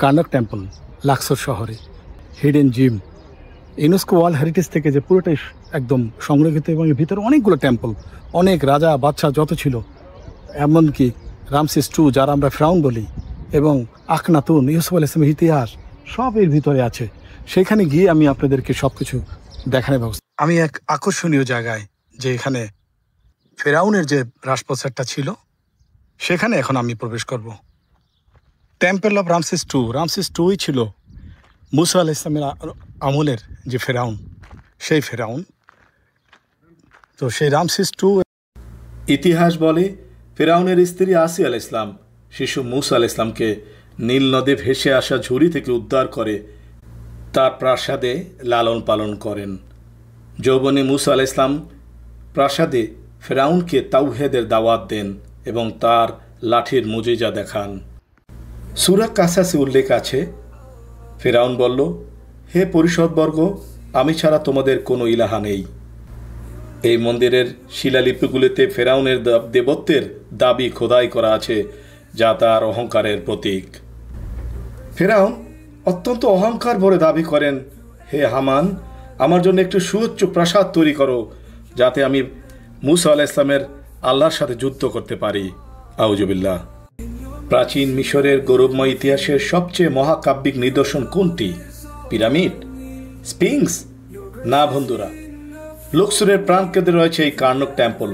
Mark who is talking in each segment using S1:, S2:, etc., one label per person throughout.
S1: Karnak temple Luxor শহরে, hidden gym, UNESCO world heritage থেকে যে পুরোটাই একদম সংরক্ষিত, এবং এর ভিতরে অনেকগুলো টেম্পল, অনেক রাজা বাদশাহ যত ছিল, এমনকি রামসেস II যারা আমরা ফেরাউন বলি, এবং আখনাতুন, ইউসুফ আলাইহিস সালামের ইতিহাস সব এর ভিতরে আছে। সেখানে গিয়ে আমি আপনাদেরকে সব কিছু দেখানোর ব্যবস্থা। আমি এক আকর্ষণীয় জায়গায়, যে এখানে ফেরাউনের যে রাজপ্রাসাদটা ছিল, সেখানে এখন আমি প্রবেশ করব। Temple of Ramses II, Ramses IIই ছিল মুসা আলাইহিস সালামের আমলের যে ফেরাউন, সেই ফেরাউন। তো সেই রামসেস II,
S2: ইতিহাস বলে ফেরাউনের স্ত্রী আসিয়া আলাইহিস সালাম শিশু মুসা আলাইহিস সালামকে নীল নদে ভেসে আসা ঝুড়ি থেকে উদ্ধার করে তার প্রাসাদে লালন পালন করেন। যৌবনে মুসা আলাইহিস সালাম প্রাসাদে ফেরাউনকে তাওহীদের দাওয়াত দেন এবং তার লাঠির মুজিজা দেখান। সূরা কাসাসে উল্লেখ আছে, ফেরাউন বলল, হে পরিষদবর্গ, আমি ছাড়া তোমাদের কোনো ইলাহা নেই। এই মন্দিরের শিলালিপিগুলিতে ফেরাউনের দেবত্বের দাবি খোদাই করা আছে, যা তার অহংকারের প্রতীক। ফেরাউন অত্যন্ত অহংকার ভরে দাবি করেন, হে হামান, আমার জন্য একটু সুউচ্চ প্রাসাদ তৈরি করো, যাতে আমি মুসা আলাইহিস সালামের আল্লাহর সাথে যুদ্ধ করতে পারি। আউযুবিল্লাহ। প্রাচীন মিশরের গৌরবময় ইতিহাসের সবচেয়ে মহাকাব্যিক নিদর্শন কোনটি? পিরামিড? স্ফিংস? না বন্ধুরা, লুক্সরের প্রাণকেন্দ্রে রয়েছে এই কার্নাক টেম্পল,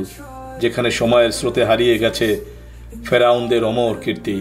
S2: যেখানে সময়ের স্রোতে হারিয়ে গেছে ফেরাউনদের অমর কীর্তি।